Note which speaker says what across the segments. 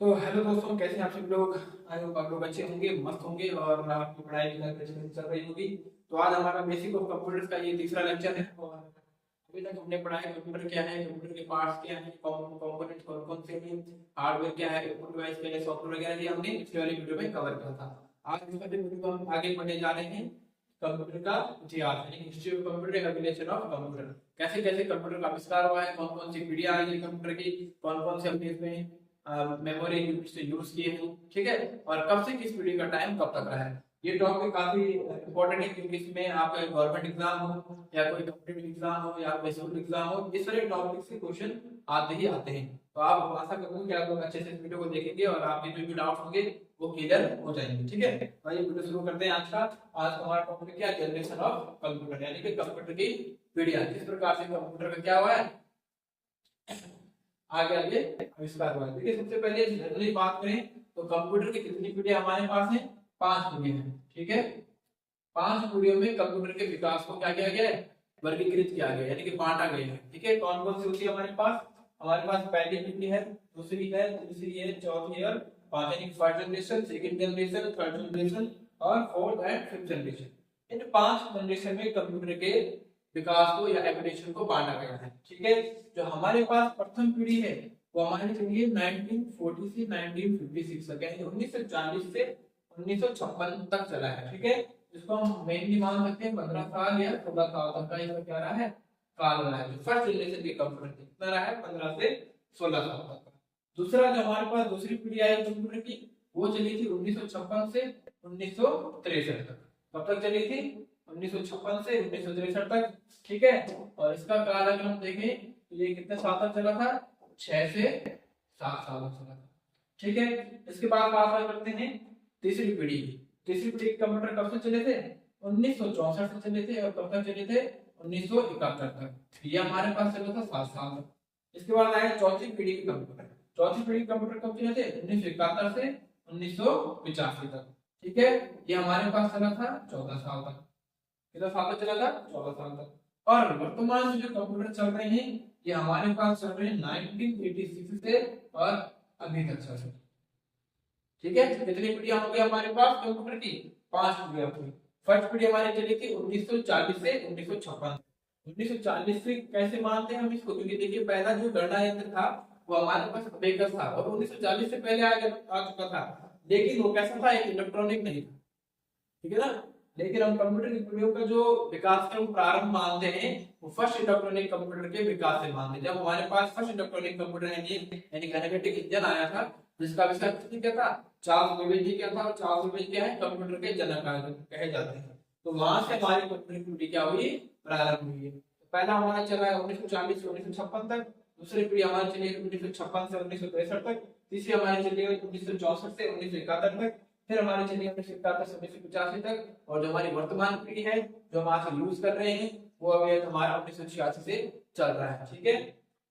Speaker 1: तो हेलो दोस्तों, कैसे हैं आप सभी लोग। आई होप आप लोग अच्छे होंगे, मस्त होंगे और आपकी पढ़ाई लिखाई अच्छे से चल रही होगी। तो आज हमारा बेसिक ऑफ कंप्यूटर्स का ये तीसरा लेक्चर है और अभी तक हमने पढ़ा है कंप्यूटर क्या है, कंप्यूटर के पार्ट्स क्या हैं, कंपोनेंट कौन कौन से हैं, हार्डवेयर क्या है, इनपुट डिवाइस क्या है, सॉफ्टवेयर वगैरह ये हमने पिछले वाली वीडियो में कवर किया था। आज इस वाली वीडियो में हम आगे बढ़ने जा रहे हैं कंप्यूटर का इतिहास यानी history of computer, evolution of computer. कैसे कैसे कंप्यूटर का आविष्कार हुआ है, कौन कौन सी पीढ़ियां आई है कंप्यूटर की, कौन कौन से हमने इसमें मेमोरी से यूज किए हैं, ठीक है, और कब से किस पीढ़ी का टाइम कब तक रहा है। ये टॉपिक काफी इंपॉर्टेंट है क्योंकि इसमें आपका गवर्नमेंट एग्जाम हो या कोई कॉम्पिटिटिव एग्जाम हो या बेसिक एग्जाम हो, इस तरह टॉपिक से क्वेश्चन आते ही आते हैं। तो आप आशा करूंगा कि आप लोग अच्छे से इस वीडियो को देखेंगे और आपके जो भी डाउट होंगे वो क्लियर हो जाएंगे, ठीक है। तो ये वीडियो शुरू करते हैं आज का। आज हमारा टॉपिक क्या है, जनरेशन ऑफ कंप्यूटर यानी कि कंप्यूटर की पीढ़ियां, किस प्रकार से कंप्यूटर का क्या हुआ है आगे आगे आविष्कार हुआ है। देखिए सबसे पहले जनरली बात करें तो कंप्यूटर की कितनी पीढ़ियां हमारे पास है, 5 पीढ़ियां हैं, ठीक है। 5 पीढ़ियों में कंप्यूटर के विकास को क्या किया गया है, वर्गीकृत किया गया यानी कि बांटा गया है, ठीक है। कौन कौन सी होती है हमारे पास पहली पीढ़ी है, दूसरी है, तीसरी है, चौथी है और पांचवी यानी first generation, second generation, third generation और फोर्थ एंड फिफ्थ जनरेशन। इन 5 जनरेशन में कंप्यूटर के विकास को या एवोल्यूशन को बांटा गया है, ठीक है। जो हमारे पास प्रथम पीढ़ी है वो हमारे लिए 1940 से 1956 तक यानी 1940 से 1956 तक चला है, ठीक है। इसको हम मेनली मान सकते हैं 15 साल या 16 साल तक का इसका क्या रहा है, काल रहा है। जो फर्स्ट जनरेशन के कंप्यूटर कितना रहा है, 15 से 16 साल तक। दूसरा जो हमारे पास दूसरी पीढ़ी आई कंप्यूटर की वो चली थी 1956 से 1963 तक। कब तक चली थी, 1956 से 1963 तक, ठीक है। और इसका काल अगर हम देखें तो ये कितने साल तक चला था, 6 से 7 साल तक चला था, ठीक है। इसके बाद बात करते हैं तीसरी पीढ़ी की। तीसरी पीढ़ी के कंप्यूटर कब से चले थे, 1964 से चले थे और कब तक चले थे, 1971 तक। ये हमारे पास चला था 7 साल तक। इसके बाद आया चौथी पीढ़ी के कंप्यूटर। चौथी पीढ़ी के कंप्यूटर कब चले थे, 1971 से 1985 तक, ठीक है। ये हमारे पास चला था 14 साल तक। कितना साल तक चला था, 14 साल तक। और वर्तमान में जो कंप्यूटर चल रहे हैं ये हमारे पास चल रहे हैं 1986 से और अभी तक चल रहे हैं, ठीक है। कितनी पीढ़ियां हो गई हमारे पास कंप्यूटर की, 5 पीढ़ियां हुई। फर्स्ट पीढ़ी हमारी चली थी 1940 से 1956। 1940 से कैसे मानते हैं हम इसको, क्योंकि देखिए पहला जो गणना यंत्र था वो हमारे पास अबेकस था और 1940 से पहले आ चुका था, लेकिन वो कैसा था, एक इलेक्ट्रॉनिक नहीं था, ठीक है ना। लेकिन हम कंप्यूटर की पीढ़ियों का जो विकास का प्रारंभ मानते हैं वो फर्स्ट इलेक्ट्रॉनिक कंप्यूटर के विकास से मानते हैं। जब हमारे पास फर्स्ट इलेक्ट्रॉनिक कंप्यूटर यानी एनालिटिक इंजन आया था जिसका आविष्कार किसने किया था, चार्ल्स बेबेज ने किया था। और चार्ल्स बेबेज क्या है, कंप्यूटर के जनक कहे जाते हैं। तो वहां से हमारी कंप्यूटर की पीढ़ी क्या हुई, प्रारंभ हुई है। तो पहला हमारा चला है 1940 से 1956 तक। दूसरी पीढ़ी हमारी चली है 1956 से 1963 तक। तीसरी हमारी चली है 1964 से 1971 तक। फिर हमारी चली 1971 से 1985 तक। और जो हमारी वर्तमान पीढ़ी है जो हम आज यूज कर रहे हैं वो अभी हमारा 1986 से चल रहा है, ठीक है।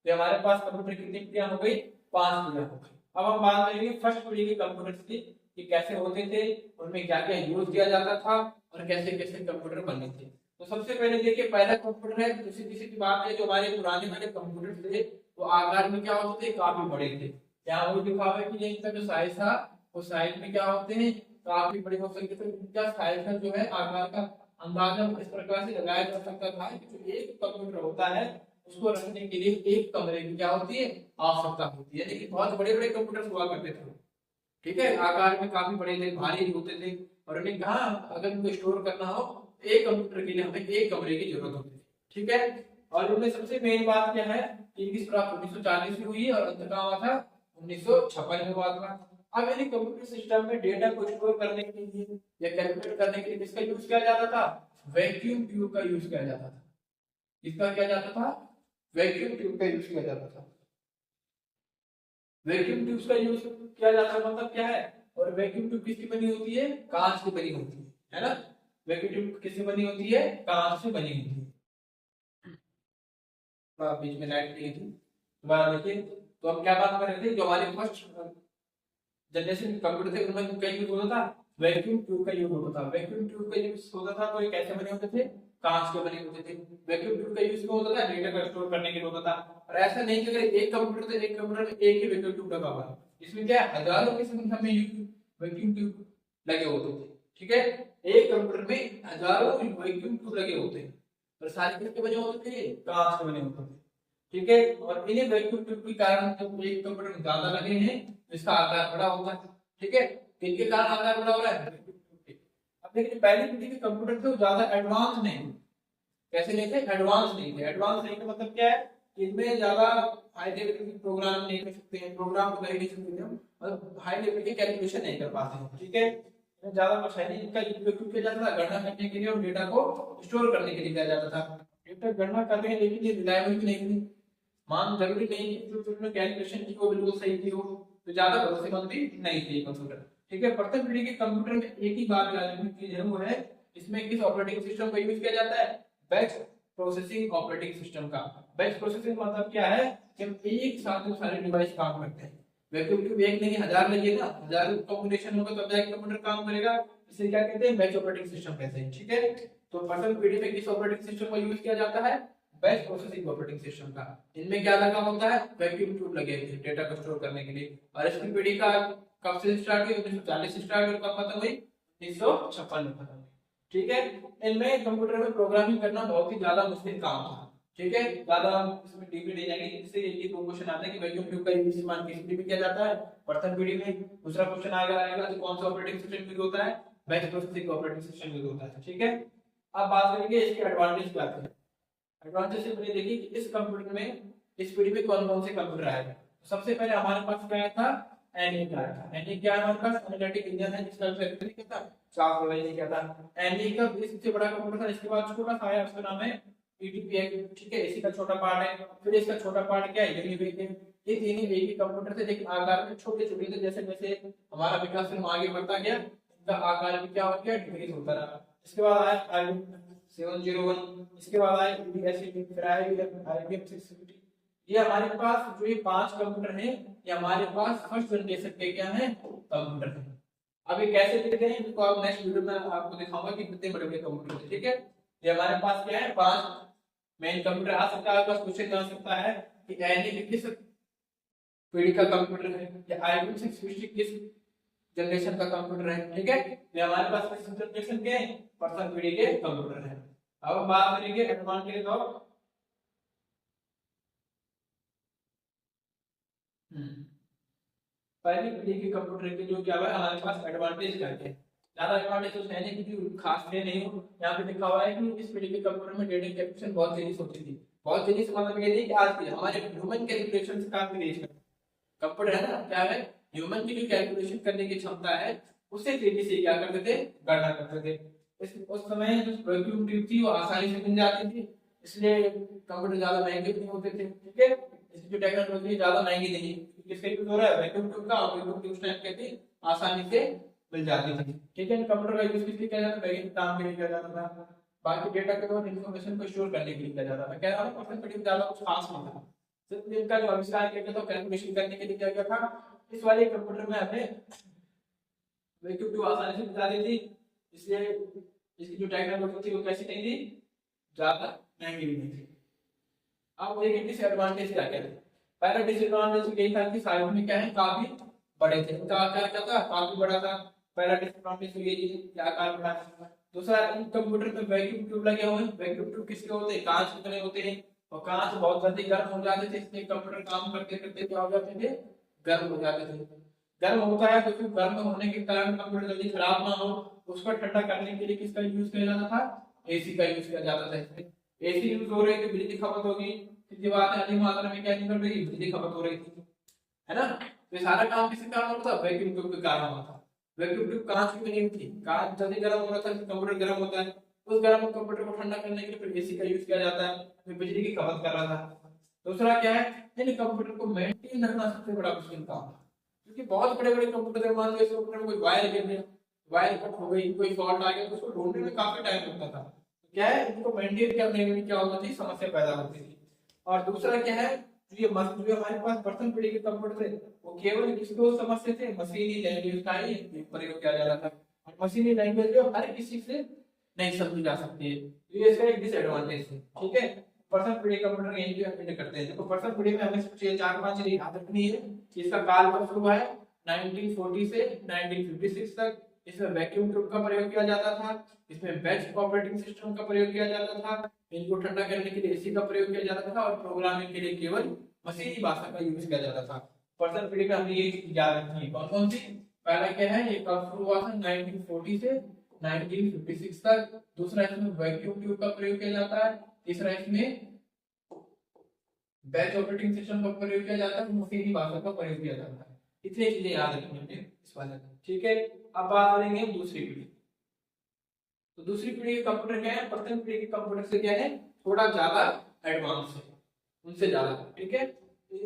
Speaker 1: तो हमारे पास कंप्यूटर कितनी पीढ़ियां हो गई, 5 पीढ़ियां हो गई। अब हम बात करेंगे फर्स्ट पीढ़ी के कंप्यूटर्स की कि कैसे होते थे, उनमें क्या क्या यूज किया जाता था और कैसे कैसे कंप्यूटर बने थे। तो सबसे पहले देखिए पहला कंप्यूटर है, किसी किसी की बात है, जो हमारे पुराने वाले कंप्यूटर थे वो आकार में क्या होते थे, काफी बड़े थे। यहाँ वो दिखा हुआ है कि इनका जो साइज था वो साइज में क्या होते हैं, काफी बड़े हो सकते थे। इनका साइज का जो है आकार का अंदाजा इस प्रकार से लगाया जा सकता था कि जो एक कंप्यूटर होता है उसको रखने के लिए एक कमरे की क्या होती है, आवश्यकता होती है। लेकिन बहुत बड़े बड़े कंप्यूटर हुआ करते थे, ठीक है, आकार में काफी बड़े थे, भारी होते थे और उन्हें कहाँ अगर उनको स्टोर करना हो एक कंप्यूटर के लिए हमें एक कमरे की जरूरत होती है, ठीक है। और उनमें सबसे मेन बात क्या है, इनकी शुरुआत 1940 में हुई और अंत हुआ था 1956 में हुआ था। अब यदि कंप्यूटर सिस्टम में डेटा को स्टोर करने के लिए या कैलकुलेट करने के लिए किसका यूज किया जाता था, वैक्यूम ट्यूब का यूज किया जाता था। किसका किया जाता था, वैक्यूम ट्यूब का यूज किया जाता था। वैक्यूम ट्यूब का यूज किया जाता है मतलब क्या है, और वैक्यूम ट्यूब किसकी बनी होती है, कांच की बनी होती है ना। वैक्यूम ट्यूब किससे बनी होती है, कांच से बनी होती है। बीच में लाइट नहीं थी, दोबारा देखिए। तो हम क्या बात कर रहे थे, जो हमारे फर्स्ट जनरेशन कंप्यूटर थे उनमें क्या यूज होता था, वैक्यूम ट्यूब का यूज होता था। वैक्यूम ट्यूब का यूज होता था तो ये कैसे बने होते थे, कांच के बने होते थे। वैक्यूम ट्यूब का यूज क्यों होता था, डेटा को स्टोर करने के लिए होता था। और ऐसा नहीं कि अगर एक कंप्यूटर से एक कंप्यूटर में एक ही वैक्यूम ट्यूब लगा हुआ है, इसमें क्या है, हजारों की संख्या में वैक्यूम ट्यूब लगे होते थे। ठीक है, एक कंप्यूटर में हजारों वैक्यूम ट्यूब लगे होते हैं और सारे किसके बने होते थे, कांच के बने होते थे। ठीक है, और इन्हें वैक्यूम ट्यूब के कारण जब एक कंप्यूटर में ज्यादा लगे हैं तो इसका आकार बड़ा होगा। ठीक है, किनके कारण आकार बड़ा हो रहा है, वैक्यूम ट्यूब के। अब देखिए पहली पीढ़ी के कंप्यूटर थे वो ज्यादा एडवांस नहीं, कैसे नहीं थे, एडवांस नहीं थे। एडवांस नहीं का मतलब क्या है, इनमें ज्यादा हाई लेवल के प्रोग्राम नहीं कर सकते हैं, प्रोग्राम को कर नहीं सकते हैं, मतलब हाई लेवल के कैलकुलेशन नहीं कर पाते हैं। ठीक है, ज्यादा कुछ है नहीं, इनका उपयोग किया जाता था गणना करने के लिए और डेटा को स्टोर करने के लिए किया जाता था। डेटा गणना कर रहे हैं लेकिन ये रिलायबल भी नहीं थी, मान जरूरी नहीं कि जो तुमने कैलकुलेशन की वो बिल्कुल सही की हो, तो ज्यादा भरोसेमंद भी नहीं थे कंप्यूटर। ठीक है, प्रथम पीढ़ी के कंप्यूटर में एक ही बात याद चीज है, वो है इसमें किस ऑपरेटिंग सिस्टम का यूज किया जाता है, बैच प्रोसेसिंग ऑपरेटिंग सिस्टम का। बैच प्रोसेसिंग मतलब क्या है, जब एक साथ में सारे डिवाइस काम करते हैं, वैक्यूम ट्यूब एक नहीं हजार लगे ना, हजार कॉम्बिनेशन होगा तब जाके कंप्यूटर काम करेगा, इसे क्या कहते हैं, बैच ऑपरेटिंग सिस्टम कहते हैं। ठीक है, तो प्रथम पीढ़ी में किस ऑपरेटिंग सिस्टम का यूज किया जाता है, बैच प्रोसेसिंग ऑपरेटिंग सिस्टम का। इनमें क्या लगा होता है, वैक्यूम ट्यूब लगे थे डेटा को स्टोर करने के लिए। और इसकी पीढ़ी का कब से स्टार्ट हुई, 1940 से स्टार्ट हुई, कब खत्म हुई, 1956 में खत्म हुई। ठीक है, इनमें कंप्यूटर में प्रोग्रामिंग करना बहुत ही ज्यादा मुश्किल काम था। ठीक है, ज्यादा इसमें डीपली नहीं जाएंगे, इससे ये दो क्वेश्चन आते हैं कि वैक्यूम ट्यूब का इस्तेमाल किस पीढ़ी में किया जाता है, प्रथम पीढ़ी में। दूसरा क्वेश्चन आएगा तो कौन सा ऑपरेटिंग सिस्टम यूज होता है, batch processing operating system use होता है। ठीक है, अब बात करेंगे इसके एडवांटेज क्या है। एडवांटेज से पहले देखिए कि इस कंप्यूटर में, इस पीढ़ी में कौन कौन से कंप्यूटर आए थे। सबसे पहले हमारे पास क्या था, एनई आया था। एनई क्या है हमारे पास, एनालिटिक इंजन है जिसका फैक्ट्री क्या था, चार नहीं क्या था। एनई का सबसे बड़ा कंप्यूटर था, इसके बाद छोटा सा आया उसका नाम है ईडीपीआई। ठीक है, इसी का छोटा पार्ट है। फिर इसका छोटा पार्ट क्या है, यूनिवेक है। ये तीन ही एक ही कंप्यूटर थे लेकिन आकार में छोटे छोटे थे, जैसे जैसे हमारा विकास फिर आगे बढ़ता गया इनका आकार भी क्या हो गया, डिक्रीज होता रहा। इसके बाद आया आई 701, इसके बाद आया ईडीएससी, फिर आया आईबीएम 650। ये हमारे पास जो ये पांच कंप्यूटर हैं, ये हमारे पास फर्स्ट जनरेशन के क्या हैं, कंप्यूटर हैं। अब ये कैसे दिखते हैं इनको आप नेक्स्ट वीडियो में आपको दिखाऊंगा कि कितने बड़े बड़े कंप्यूटर हैं। ठीक है, ये हमारे पास क्या है, पांच मेन कंप्यूटर आ सकता है। आपके पास क्वेश्चन आ सकता है कि एनई किस पीढ़ी का कंप्यूटर है, या आईबीएम 650 किस जनरेशन का कंप्यूटर है। ठीक है, ये हमारे पास किस जनरेशन के, प्रथम पीढ़ी के कंप्यूटर है। अब हम बात करेंगे एडवांटेज और पहली पीढ़ी के कंप्यूटर के जो क्या है हमारे पास एडवांटेज करके, ज्यादा एडवांटेज तो है नहीं क्योंकि खास है नहीं हो। यहाँ पे लिखा हुआ है कि इस पीढ़ी के कंप्यूटर में डेटा कैलकुलेशन बहुत तेजी से होती थी। बहुत तेजी से मतलब ये नहीं कि आज की हमारे ह्यूमन कैलकुलेशन से काफी तेज है कंप्यूटर, है ना, क्या है, ह्यूमन की जो कैलकुलेशन करने की क्षमता है उससे तेजी से क्या करते थे, गणना करते थे। उस समय जो वैक्यूम ट्यूब थी वो आसानी से मिल जाती थी, इसलिए कंप्यूटर ज्यादा महंगे नहीं होते थे। ठीक है, इसकी जो टेक्नोलॉजी ज्यादा महंगी नहीं, किसका यूज हो रहा है, वैक्यूम ट्यूब का। और वैक्यूम ट्यूब टाइम कहते हैं आसानी से मिल जाती थी। ठीक है, कंप्यूटर का यूज किस लिए किया जाता है, वैक्यूम काम के लिए किया जाता था, बाकी डेटा के और इन्फॉर्मेशन को स्टोर करने के लिए किया जाता था। कह रहा हूं पर्सन ज्यादा कुछ खास नहीं था, सिर्फ इनका जो आविष्कार किया गया था कैलकुलेशन करने के लिए किया गया था। इस वाले कंप्यूटर में हमें वैक्यूम ट्यूब आसानी से मिल जाती थी, इसलिए इसकी जो टेक्नोलॉजी थी वो कैसी नहीं थी, ज्यादा महंगी भी नहीं थी। अब देखिए डिसएडवांटेज क्या क्या है। पहला डिसएडवांटेज यही था कि साइज में क्या है, काफी बड़े थे, इनका आकार क्या था, काफी बड़ा था। पहला डिसएडवांटेज ये क्या आकार बड़ा है। दूसरा, इन कंप्यूटर में वैक्यूम ट्यूब लगे हुए हैं। वैक्यूम ट्यूब किसके होते हैं, कांच के बने होते हैं, और कांच बहुत जल्दी गर्म हो जाते थे, इसलिए कंप्यूटर काम करते करते क्या हो जाते थे, गर्म हो जाते थे। गर्म होता है तो फिर गर्म होने के कारण कंप्यूटर जल्दी खराब ना हो, उसको ठंडा करने के लिए किसका यूज किया जाता था, एसी का यूज किया जाता था। एसी यूज हो रही है तो बिजली की खपत होगी, सीधी बात है, अधिक मात्रा में क्या निकल रही है, बिजली खपत हो रही थी, है ना। तो ये सारा काम किसके कारण होता था, वैक्यूम ट्यूब के कारण होता था। वैक्यूम ट्यूब कांच की बनी थी, कांच जल्दी गर्म हो रहा था, कंप्यूटर गर्म होता है, उस गर्म कंप्यूटर को ठंडा करने के लिए फिर एसी का यूज किया जाता है, फिर बिजली की खपत कर रहा था। दूसरा क्या है, इन कंप्यूटर को मेंटेन रखना सबसे बड़ा मुश्किल काम है, क्योंकि बहुत बड़े बड़े कंप्यूटर मान लो इस कंप्यूटर में कोई वायर गिर गया, वायर कट हो गई, कोई फॉल्ट आ गया तो उसको ढूंढने में काफी टाइम लगता था। क्या है, इनको मेंटेन करने में क्या होता थी, समस्या पैदा होती थी। और दूसरा क्या है, जो हमारे पास प्रथम पीढ़ी के कंप्यूटर थे वो केवल किसको समझते थे, मशीनी लैंग्वेज का ही प्रयोग किया जा रहा था, और मशीनी लैंग्वेज जो हर किसी से नहीं समझी जा सकती है, ये इसका एक डिसएडवांटेज है। ठीक है, प्रथम पीढ़ी कंप्यूटर यही जो करते हैं। देखो प्रथम पीढ़ी में हमें चार पांच चीजें याद रखनी है इसका काल कब शुरू है 1940 से 1956 तक। इसमें वैक्यूम ट्यूब का प्रयोग किया जाता था, इसमें बैच ऑपरेटिंग सिस्टम का प्रयोग किया जाता था, इनको ठंडा करने के लिए एसी का प्रयोग किया जाता था और प्रोग्रामिंग के लिए केवल मशीनी भाषा का यूज किया जाता था। पर्सन पीरियड में हमने ये चीज याद रखनी है। कौन कौन सी? पहला क्या है, ये कब शुरू हुआ था 1940 से 1956 तक। दूसरा इसमें वैक्यूम ट्यूब का प्रयोग किया जाता है। तीसरा इसमें बैच ऑपरेटिंग सिस्टम का प्रयोग किया जाता है, मशीनी भाषा का प्रयोग किया जाता है। इतने चीजें याद रखनी है इस वाले में, ठीक है। अब बात करेंगे दूसरी पीढ़ी। तो दूसरी पीढ़ी के कंप्यूटर क्या है, प्रथम पीढ़ी के कंप्यूटर से क्या है, थोड़ा ज्यादा एडवांस है उनसे ज्यादा, ठीक है।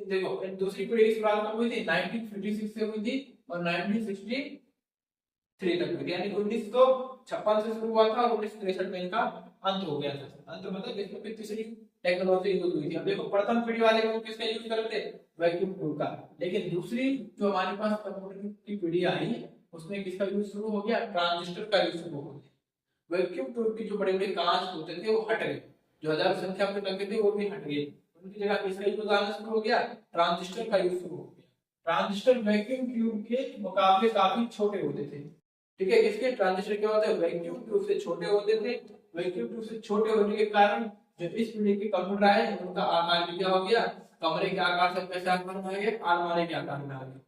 Speaker 1: देखो दूसरी पीढ़ी की शुरुआत कब हुई थी 1956 से हुई थी और 1963 तक हुई थी, यानी 1956 से शुरू हुआ था और 1963 में इनका अंत हो गया था। अंत मतलब इसमें फिर तीसरी टेक्नोलॉजी यूज हुई थी। अब देखो प्रथम पीढ़ी वाले में किसका यूज करते थे, वैक्यूम ट्यूब का। लेकिन दूसरी जो हमारे पास कंप्यूटर की पीढ़ी आई उसमें किसका यूज शुरू हो गया, ट्रांजिस्टर का यूज शुरू हो गया। वैक्यूम ट्यूब के जो बड़े बड़े कांच होते थे वो हट गए, जो हजार संख्या में लगे थे वो भी हट गए, उनकी जगह किसका यूज आना शुरू हो गया, ट्रांजिस्टर का यूज शुरू हो गया। ट्रांजिस्टर वैक्यूम ट्यूब के मुकाबले काफी छोटे होते थे, ठीक है। किसके, ट्रांजिस्टर क्या होते हैं, वैक्यूम ट्यूब से छोटे होते थे। वैक्यूम ट्यूब से छोटे होने के कारण जो इस पीढ़ी के कंप्यूटर आए उनका आकार भी क्या हो गया, कमरे के आकार से कैसे आकार में आ गया, अलमारी के आकार में आ गया,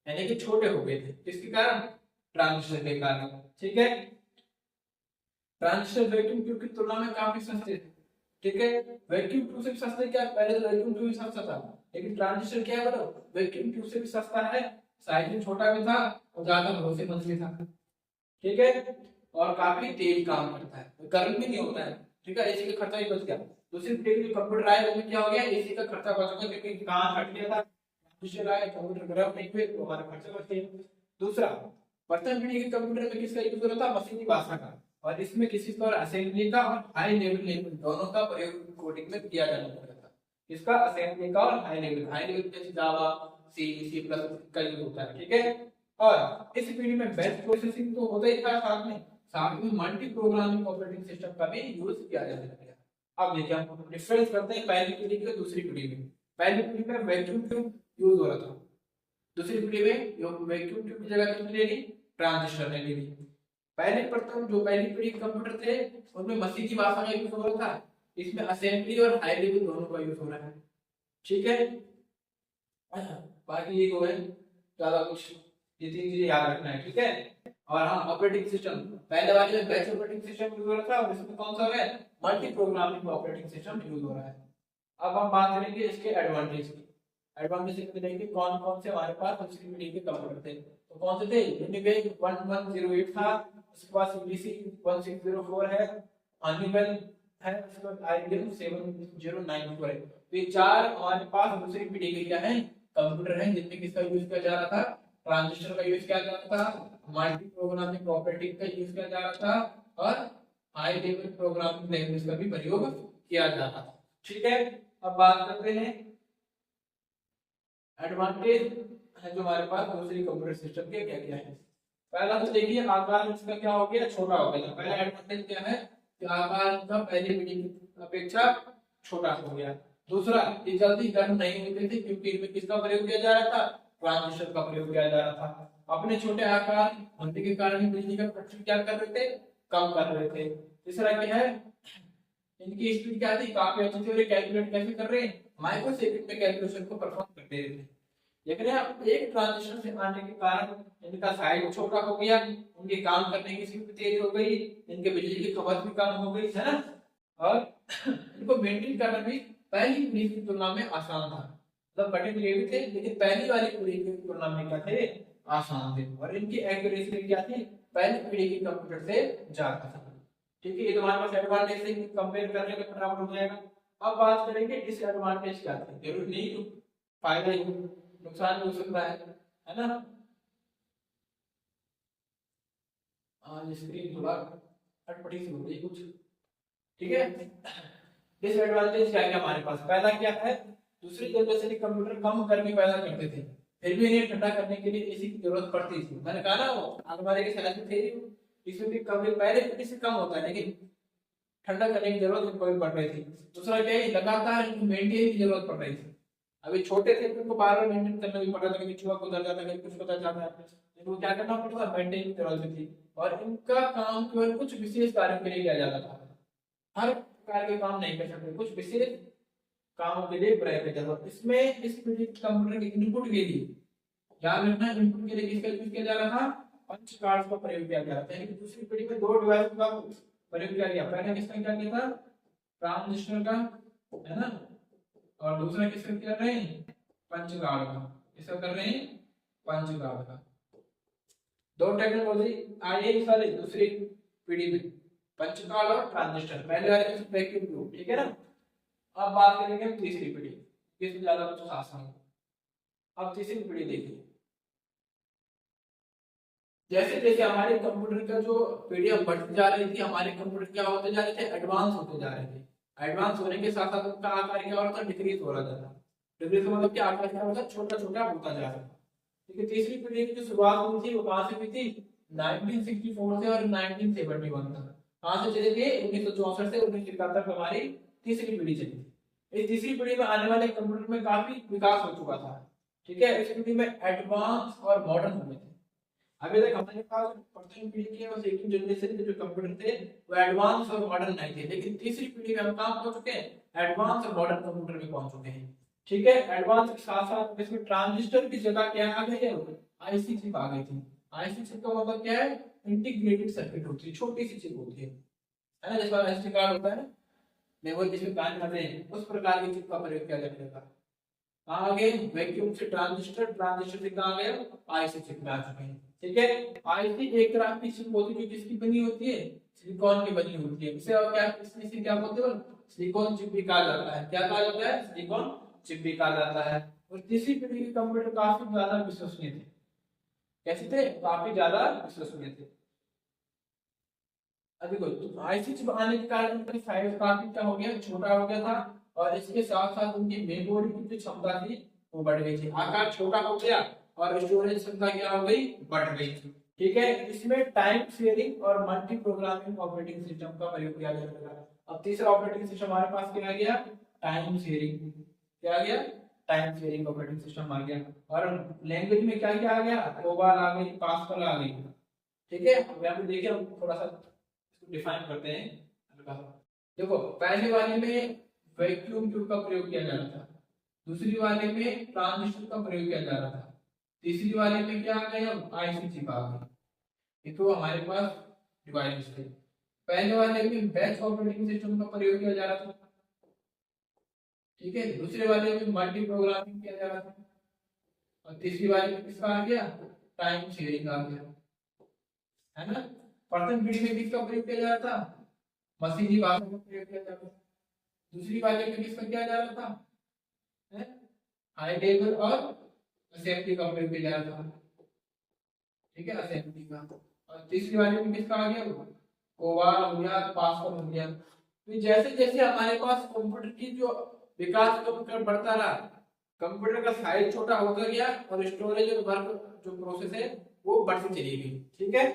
Speaker 1: यानी कि छोटे हो गए थे। किसके कारण, ट्रांजिस्टर के कारण, ठीक है। ट्रांजिस्टर वैक्यूम ट्यूब की तुलना में काफी सस्ते थे, ठीक है। वैक्यूम ट्यूब से भी सस्ते क्या, पहले तो वैक्यूम ट्यूब सस्ता था, लेकिन ट्रांजिस्टर क्या है बताओ, वैक्यूम ट्यूब से भी सस्ता है, साइज में छोटा भी था और ज्यादा भरोसेमंद भी था, ठीक है। और काफी तेज काम करता है, गर्म भी नहीं होता है, ठीक है। एसी का खर्चा भी बच गया। दूसरी पीढ़ी के कंप्यूटर आए उसमें क्या हो गया, एसी का खर्चा बच गया क्योंकि कांच हट गया था। दूसरे आए कंप्यूटर गर्म नहीं हुए तो हमारा खर्चा बच गया। दूसरा, प्रथम पीढ़ी के कंप्यूटर में किसका यूज होता था, मशीनी भाषा का, और इसमें किसी पर असेंबली का और हाई लेवल दोनों का प्रयोग कोडिंग में किया जाना पड़ता था। इसका असेंबली का और हाई लेवल जैसे जावा, सी प्लस का यूज होता है, ठीक है। और इस पीढ़ी में बैच प्रोसेसिंग तो होता ही था, साथ में मल्टी प्रोग्रामिंग ऑपरेटिंग सिस्टम का भी यूज किया जाता है। अब देखिए हम डिफरेंस करते हैं पहली पीढ़ी की और दूसरी पीढ़ी में। पहली पीढ़ी में वैक्यूम ट्यूब यूज हो रहा था, दूसरी पीढ़ी में वैक्यूम ट्यूब की जगह किसने ले ली, ट्रांजिस्टर ने ले ली। पहले प्रथम जो पहली पीढ़ी के कंप्यूटर थे उनमें मशीनी भाषा का यूज हो रहा था, इसमें असेंबली और हाई लेवल दोनों का यूज हो रहा है, ठीक है। बाकी ये तो है, ज्यादा कुछ ये तीन चीजें याद रखना है, ठीक है। और हाँ, ऑपरेटिंग सिस्टम पहले वाले में बैच ऑपरेटिंग सिस्टम यूज हो रहा था और इसमें कौन सा है, multi programming operating system use हो रहा है। अब हम बात करेंगे इसके एडवांटेज की। एडवांटेज में देखेंगे कौन कौन से हमारे पास दूसरी पीढ़ी के कंप्यूटर थे। तो कौन से थे, यूनिवेक 1108 था, उसके पास यूडीसी 1604 है, हनीवेल है, उसके बाद आईबीएम 7094 है। तो ये चार हमारे पास दूसरी पीढ़ी के क्या है, कंप्यूटर हैं जिनमें किसका यूज किया जा रहा था, ट्रांजिस्टर का यूज किया जा रहा था, मल्टी प्रोग्रामिंग ऑपरेटिंग का यूज किया जा रहा था और हाई लेवल प्रोग्रामिंग लैंग्वेज का भी प्रयोग किया जा रहा था, ठीक है। अब बात करते हैं एडवांटेज है जो हमारे पास दूसरी कंप्यूटर सिस्टम के क्या क्या है। पहला तो देखिए आकार इसका क्या हो गया, छोटा हो गया। पहला एडवांटेज क्या है कि आकार का पहले पीढ़ी की अपेक्षा छोटा हो गया। दूसरा, ये जल्दी गर्म नहीं होते थे क्योंकि इनमें किसका प्रयोग किया जा रहा था, ट्रांजिस्टर का प्रयोग किया जा रहा था। अपने छोटे आकार होने के कारण बिजली का खर्च क्या कर रहे थे, कम कर रहे थे। तीसरा क्या है, इनकी स्पीड क्या थी, काफी अच्छी थी और ये कैलकुलेट कैसे कर रहे हैं, माइक्रो सेकंड में कैलकुलेशन को परफॉर्म करते रहे थे। देख रहे हैं आप, एक ट्रांजिस्टर से आने के कारण इनका साइज छोटा हो गया, उनके काम करने की स्पीड तेज हो गई, इनके बिजली की खपत भी कम हो गई, है ना। और इनको मेंटेन करना भी पहली पीढ़ी की तुलना में आसान था। मतलब कठिन ये भी थे लेकिन पहली वाली पीढ़ी की तुलना में क्या थे, आसान थे। और इनकी एक्यूरेसी क्या थी, पहली पीढ़ी के कंप्यूटर से ज्यादा था, ठीक है। ये तो हमारे पास एडवांटेज से कंपेयर करने में फटाफट हो जाएगा। अब बात करेंगे डिसएडवांटेज क्या थे। जरूर नहीं तो फायदा ही नुकसान भी हो सकता है ना। आज स्क्रीन थोड़ा अटपटी सी हो गई कुछ, ठीक है। डिसएडवांटेज क्या क्या हमारे पास, पहला क्या है, दूसरी जनरेशन के कंप्यूटर कम गर्मी पैदा करते थे, फिर भी इन्हें ठंडा करने के लिए एसी की जरूरत पड़ती थी। मैंने कहा ना वो अलमारी के साइज में थे, इसमें भी कमरे पहले पीढ़ी से कम होता है लेकिन ठंडा करने की जरूरत इनको भी पड़ रही थी। दूसरा क्या है, लगातार इनको मेंटेन की जरूरत पड़ रही थी, अभी छोटे थे तो उनको बार बार मेंटेन करना भी पड़ता था, कभी चूहा उधर जाता है, कभी कुछ उधर जाता है, तो क्या करना पड़ता था, मेंटेन करवाती थी। और इनका काम केवल कुछ विशेष कार्यों के लिए किया जाता था, हर प्रकार के काम नहीं कर सकते, कुछ विशेष कामों के लिए प्रयोग किया जाता था। इसमें इस कंप्यूटर के इनपुट के लिए ध्यान रखना, इनपुट के लिए किसका यूज किया जा रहा था, पंच कार्ड्स का प्रयोग किया जा रहा था। यानी कि दूसरी पीढ़ी में दो डिवाइस का प्रयोग किया गया, पहले किसका क्या किया था, ट्रांजिस्टर का, है ना, और दूसरा किसका कर रहे हैं, पंच कार्ड का, किसका कर रहे हैं, पंच कार्ड का। दो टेक्नोलॉजी आई है सारी दूसरी पीढ़ी में, पंच कार्ड और ट्रांजिस्टर। पहले वाले में वैक्यूम ट्यूब, ठीक है ना। अब बात करेंगे हम तीसरी पीढ़ी, इसमें ज्यादा कुछ खास नहीं। अब तीसरी पीढ़ी देखिए, जैसे जैसे हमारे कंप्यूटर का जो पीढ़ियां बढ़ती जा रही थी, हमारे कंप्यूटर क्या होते जा रहे थे, एडवांस होते जा रहे थे। एडवांस होने के साथ साथ उनका आकार क्या हो रहा था, डिक्रीज हो रहा था। डिक्रीज का मतलब क्या, आकार क्या होता है, छोटा छोटा होता जा रहा था। ठीक है, तीसरी पीढ़ी की जो शुरुआत हुई थी वो कहां से हुई थी, 1964 से और 1971 तक। कहां से चले थे, 1964 से 1971 तक हमारी तीसरी पीढ़ी चली। इस तीसरी पीढ़ी में आने वाले कंप्यूटर में काफी विकास हो चुका था। ठीक है, इस पीढ़ी में एडवांस और मॉडर्न हुए थे। अभी तक हमारे पास प्रथम पीढ़ी के और सेकंड जनरेशन के जो कंप्यूटर थे वो एडवांस और मॉडर्न नहीं थे, लेकिन तीसरी पीढ़ी में हम कहां पहुंच चुके हैं, एडवांस और मॉडर्न कंप्यूटर में पहुंच चुके हैं। ठीक है, एडवांस के साथ साथ इसमें ट्रांजिस्टर की जगह क्या आ गई है, आईसी चिप आ गई थी। आईसी चिप का मतलब क्या है, इंटीग्रेटेड सर्किट होती है, छोटी सी चिप होती है ना, जैसे एसडी कार्ड होता है, मेमोरी जिसमें काम करते हैं, उस प्रकार की चिप का प्रयोग किया जाता है। कहां आ गए, वैक्यूम से ट्रांजिस्टर, ट्रांजिस्टर से कहां गए, आईसी चिप में आ चुके हैं। ठीक है, आईसी एक तरह की चिप होती है जो किसकी बनी होती है, सिलिकॉन की बनी होती है। इसे और क्या, इसे क्या बोलते हैं, सिलिकॉन चिप भी कहा जाता है। क्या कहा जाता है, सिलिकॉन चिप भी कहा जाता है। और तीसरी पीढ़ी के कंप्यूटर काफी ज्यादा विश्वसनीय थे। कैसे थे, काफी ज्यादा विश्वसनीय थे। अभी देखो, आईसी चिप आने के कारण उनका साइज काफी क्या हो गया, छोटा हो गया था। और इसके साथ साथ उनकी मेमोरी की जो क्षमता थी वो बढ़ गई थी, आकार छोटा हो गया और स्टोरेज क्षमता क्या हो गई, बढ़ गई थी। ठीक है, इसमें टाइम शेयरिंग और मल्टी प्रोग्रामिंग ऑपरेटिंग सिस्टम का प्रयोग किया जाएगा। अब तीसरा ऑपरेटिंग सिस्टम हमारे पास क्या आ गया, टाइम शेयरिंग। क्या आ गया, टाइम शेयरिंग ऑपरेटिंग सिस्टम आ गया। और लैंग्वेज में क्या क्या आ गया, कोबाल आ गई, पास्कल आ गई। ठीक है, अब यहाँ पे देखिए हम थोड़ा सा डिफाइन करते हैं। देखो, पहले वाले में वैक्यूम ट्यूब का प्रयोग किया जा रहा था, दूसरी वाले में ट्रांजिस्टर का प्रयोग किया जा रहा था, तीसरी वाले में क्या आ गया, आईसी चिप आ गई। ये तो हमारे पास डिवाइस थे। पहले वाले में बैच ऑपरेटिंग सिस्टम का प्रयोग किया जा रहा था। ठीक है, दूसरे वाले में मल्टी प्रोग्रामिंग किया जा रहा था, और तीसरी वाले में किसका आ गया, टाइम शेयरिंग आ गया, है ना। प्रथम पीढ़ी में किसका प्रयोग किया जा रहा था, मशीनी भाषा का प्रयोग किया जा रहा था। दूसरी वाले में किसका किया जा रहा था, हाई टेबल और असेंबली का प्रयोग किया जा रहा था। ठीक है, असेंबली का। और तीसरी वाले में किसका आ गया, कोबाल हो गया, पास्कल हो गया। तो जैसे जैसे हमारे पास कंप्यूटर की जो विकास का बढ़ता रहा, कंप्यूटर का साइज छोटा होता गया और स्टोरेज और वर्क जो प्रोसेस है वो बढ़ती चली गई। ठीक है,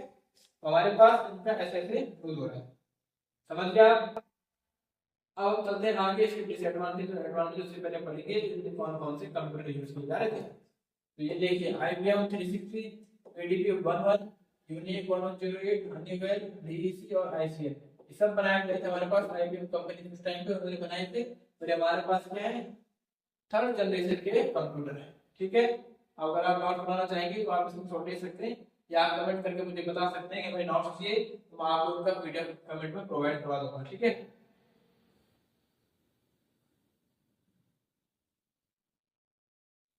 Speaker 1: हमारे पास इनका ऐसे ऐसे यूज हो रहा है, समझ गया। अब चलते हैं आगे, इसके डिसएडवांटेज और एडवांटेज से पहले पढ़ेंगे जिनमें कौन कौन से कंप्यूटर यूज किए जा रहे थे। तो ये देखिए, IBM 360, ADP 11, unique 1108, Honeywell, DEC और ICL, ये सब बनाए गए थे हमारे पास। IBM कंपनी उस टाइम पे उन्होंने बनाए थे। तो हमारे पास क्या है, थर्ड जनरेशन के कंप्यूटर है। ठीक है, अगर आप नोट्स बनाना चाहेंगे तो आप इसमें छोड़ दे सकते हैं, या आप कमेंट करके मुझे बता सकते हैं कि भाई नोट्स चाहिए, तो मैं आपको उनका PDF कमेंट में प्रोवाइड करवा दूंगा। ठीक है,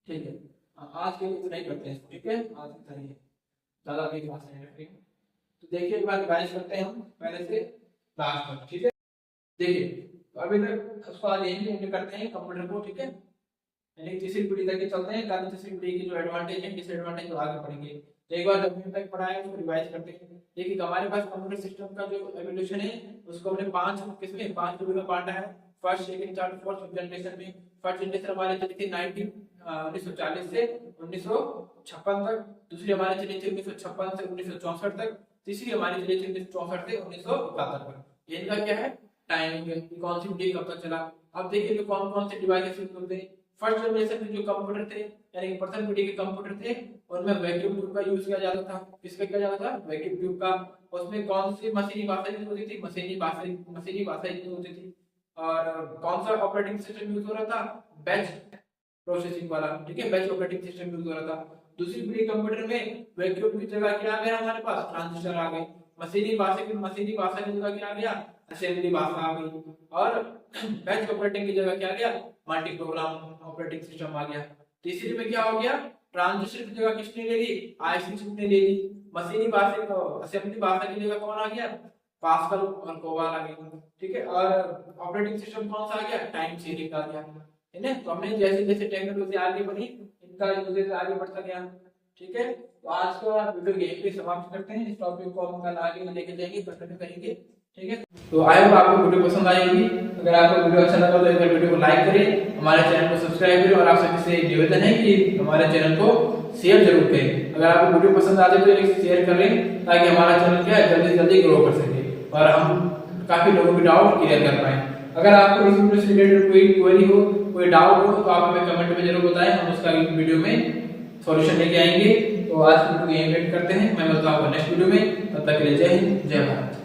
Speaker 1: ठीक है, आज के लिए इतना ही करते हैं। ठीक है, आज इतना ही है, ज्यादा भी क्लास नहीं रखेंगे। तो देखिए एक बार रिवाइज करते हैं हम पहले से लास्ट तक। ठीक है, देखिए तो अभी तक सवाल यही हमने करते हैं कंप्यूटर को। ठीक है, यानी तीसरी पीढ़ी तक के चलते हैं, कारण तीसरी पीढ़ी की जो एडवांटेज है, डिसएडवांटेज तो आगे पढ़ेंगे। तो एक बार जब हम तक पढ़ा है उसको रिवाइज करते हैं। देखिए हमारे पास कंप्यूटर सिस्टम का जो एवोल्यूशन है उसको हमने पांच किसमें, पांच ग्रुप में बांटा है। First, second, third, fourth generation में। फर्स्ट जनरेशन हमारे चली थी 1940 से 1956 तक। दूसरी हमारी चली थी 1956 से 1964 तक। तीसरी हमारी चली थी 1964 से 1971 तक। ये इनका क्या है, टाइमिंग है, कौन सी पीढ़ी कब तक चला। अब देखिए कौन कौन से डिवाइसेस यूज होते हैं। फर्स्ट जनरेशन में जो कंप्यूटर थे यानी कि प्रथम पीढ़ी के कंप्यूटर थे उनमें वैक्यूम ट्यूब का यूज किया जाता था। किसका किया जाता था? वैक्यूम ट्यूब का। उसमें कौन सी मशीनी भाषा यूज होती थी? मशीनी भाषा यूज होती थी। और कौन सा ऑपरेटिंग सिस्टम यूज हो रहा था? बैच प्रोसेसिंग वाला, ठीक है, बैच ऑपरेटिंग सिस्टम यूज हो रहा था। दूसरी पीढ़ी कंप्यूटर में वैक्यूम की जगह क्या आ गया हमारे पास? ट्रांजिस्टर आ गए। मशीनी भाषा की जगह क्या आ गया? असेंबली भाषा आ गई। और बैच ऑपरेटिंग की जगह क्या आ गया? मल्टी प्रोग्राम ऑपरेटिंग सिस्टम आ गया। तीसरी में क्या हो गया? ट्रांजिस्टर की जगह किसने ले ली? आईसी चिप ने ले ली। मशीनी भाषा को असेंबली भाषा की जगह कौन आ गया? पास्कल और कोबाल आ गई, ठीक है। और ऑपरेटिंग सिस्टम कौन सा आ गया? टाइम सीरीज आ गया, है ना। तो हमने जैसे जैसे टेक्नोलॉजी आगे बढ़ी इनका यूजेस आगे बढ़ता गया, ठीक है। तो आज का वीडियो यहीं पे समाप्त करते हैं। इस टॉपिक को हम कल आगे लेके जाएंगे, कंटिन्यू करेंगे, ठीक है। तो आई होप आपको वीडियो पसंद आएगी। अगर आपको वीडियो अच्छा लगा तो एक बार वीडियो को लाइक करें, हमारे चैनल को सब्सक्राइब करें और आप सभी से निवेदन है कि हमारे चैनल को शेयर जरूर करें। अगर आपको वीडियो पसंद आते तो एक शेयर कर लें ताकि हमारा चैनल क्या है जल्दी से जल्दी ग्रो कर सके और हम काफी लोगों के डाउट क्लियर कर पाए। अगर आपको इस वीडियो से रिलेटेड कोई क्वेरी हो, कोई डाउट हो तो आप हमें कमेंट में जरूर बताएं, हम उसका वीडियो में सॉल्यूशन लेके आएंगे। तो आज की वीडियो यहीं पे करते हैं, मैं मिलता हूं नेक्स्ट वीडियो में। तब तक के लिए जय हिंद, जय भारत।